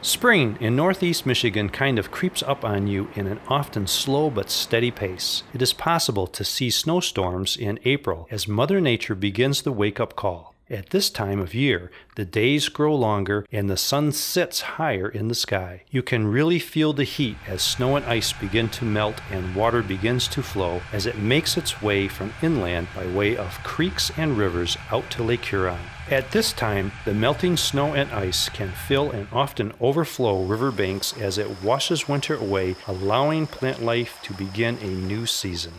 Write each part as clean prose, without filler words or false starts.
Spring in northeast Michigan kind of creeps up on you in an often slow but steady pace. It is possible to see snowstorms in April as Mother Nature begins the wake-up call. At this time of year, the days grow longer and the sun sits higher in the sky. You can really feel the heat as snow and ice begin to melt and water begins to flow as it makes its way from inland by way of creeks and rivers out to Lake Huron. At this time, the melting snow and ice can fill and often overflow riverbanks as it washes winter away, allowing plant life to begin a new season.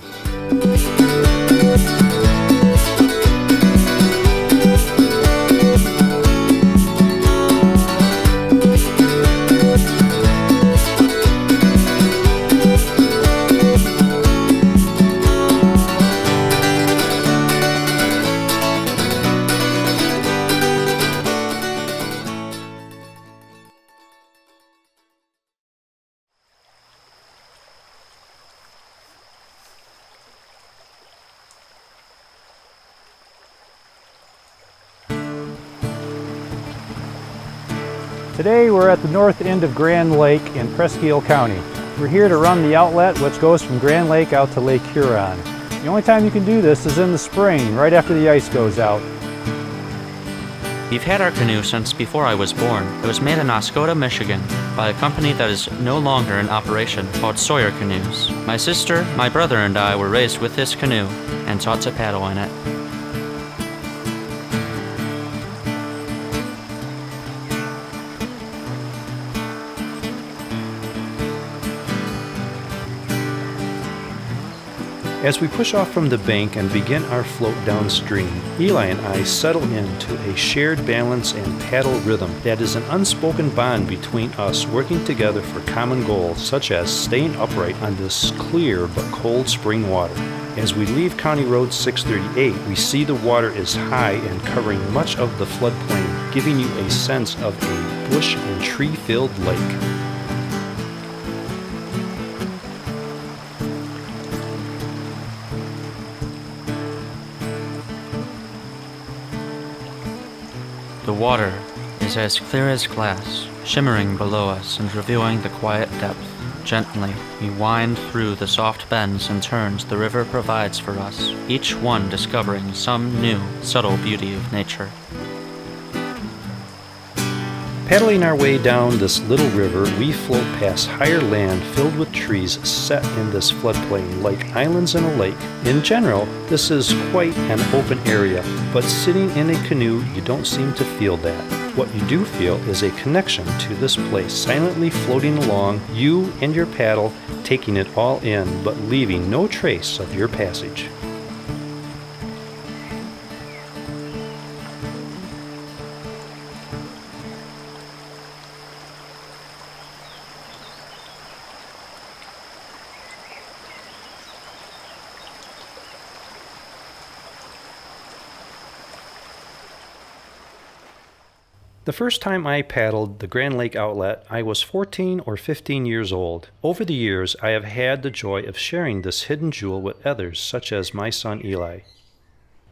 Today we're at the north end of Grand Lake in Presque County. We're here to run the outlet which goes from Grand Lake out to Lake Huron. The only time you can do this is in the spring, right after the ice goes out. We've had our canoe since before I was born. It was made in Oscoda, Michigan by a company that is no longer in operation called Sawyer Canoes. My sister, my brother, and I were raised with this canoe and taught to paddle in it. As we push off from the bank and begin our float downstream, Eli and I settle into a shared balance and paddle rhythm that is an unspoken bond between us working together for common goals such as staying upright on this clear but cold spring water. As we leave County Road 638, we see the water is high and covering much of the floodplain, giving you a sense of a bush and tree-filled lake. The water is as clear as glass, shimmering below us and revealing the quiet depth. Gently, we wind through the soft bends and turns the river provides for us, each one discovering some new, subtle beauty of nature. Paddling our way down this little river, we float past higher land filled with trees set in this floodplain like islands in a lake. In general, this is quite an open area, but sitting in a canoe, you don't seem to feel that. What you do feel is a connection to this place, silently floating along, you and your paddle taking it all in, but leaving no trace of your passage. The first time I paddled the Grand Lake outlet, I was 14 or 15 years old. Over the years, I have had the joy of sharing this hidden jewel with others, such as my son Eli.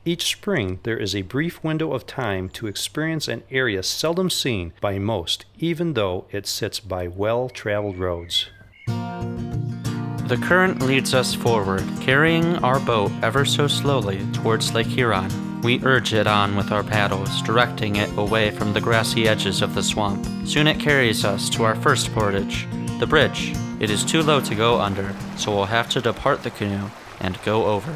Each spring, there is a brief window of time to experience an area seldom seen by most, even though it sits by well-traveled roads. The current leads us forward, carrying our boat ever so slowly towards Lake Huron. We urge it on with our paddles, directing it away from the grassy edges of the swamp. Soon it carries us to our first portage, the bridge. It is too low to go under, so we'll have to depart the canoe and go over.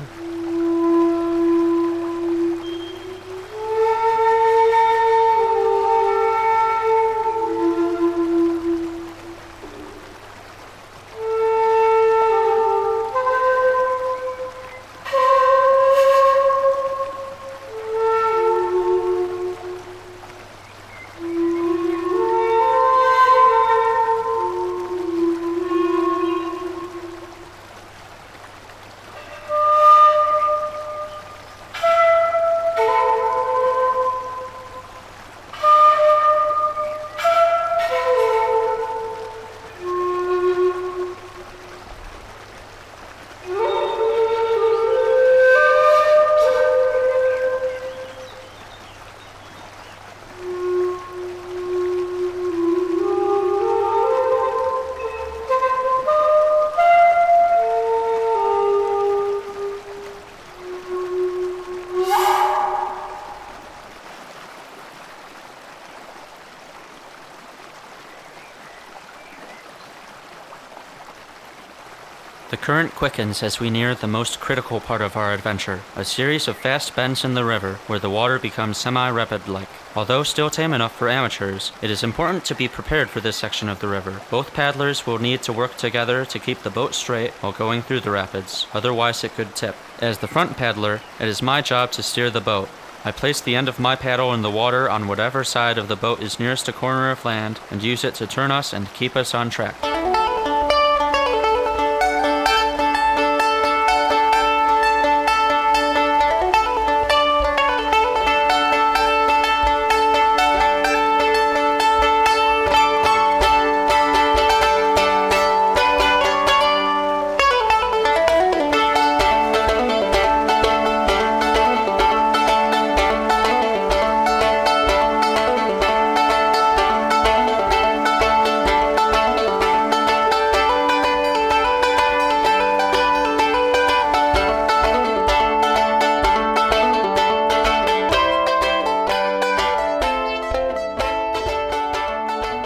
The current quickens as we near the most critical part of our adventure, a series of fast bends in the river where the water becomes semi-rapid-like. Although still tame enough for amateurs, it is important to be prepared for this section of the river. Both paddlers will need to work together to keep the boat straight while going through the rapids, otherwise it could tip. As the front paddler, it is my job to steer the boat. I place the end of my paddle in the water on whatever side of the boat is nearest a corner of land and use it to turn us and keep us on track.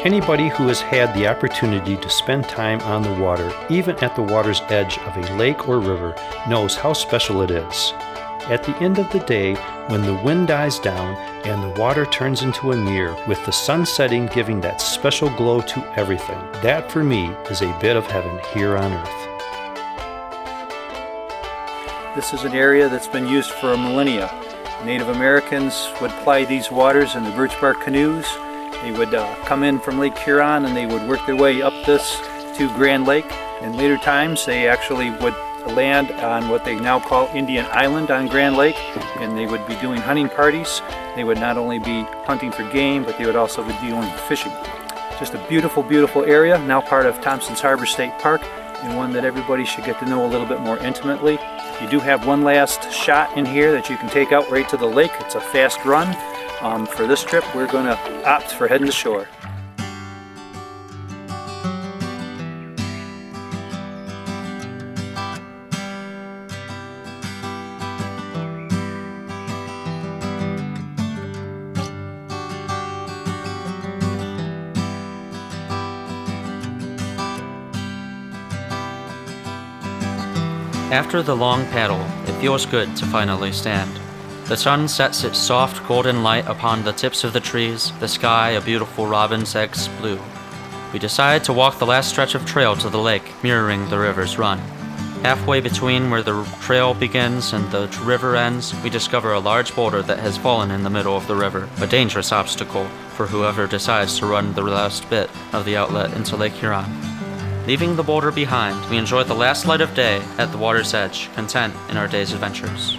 Anybody who has had the opportunity to spend time on the water, even at the water's edge of a lake or river, knows how special it is. At the end of the day, when the wind dies down and the water turns into a mirror, with the sun setting giving that special glow to everything, that for me is a bit of heaven here on earth. This is an area that's been used for millennia. Native Americans would ply these waters in the birch bark canoes. They would come in from Lake Huron and they would work their way up this to Grand Lake. In later times they actually would land on what they now call Indian Island on Grand Lake, and they would be doing hunting parties. They would not only be hunting for game, but they would also be doing fishing. Just a beautiful, beautiful area, now part of Thompson's Harbor State Park, and one that everybody should get to know a little bit more intimately. You do have one last shot in here that you can take out right to the lake. It's a fast run. For this trip, we're going to opt for heading to shore. After the long paddle, it feels good to finally stand. The sun sets its soft golden light upon the tips of the trees, the sky a beautiful robin's eggs blue. We decide to walk the last stretch of trail to the lake, mirroring the river's run. Halfway between where the trail begins and the river ends, we discover a large boulder that has fallen in the middle of the river, a dangerous obstacle for whoever decides to run the last bit of the outlet into Lake Huron. Leaving the boulder behind, we enjoy the last light of day at the water's edge, content in our day's adventures.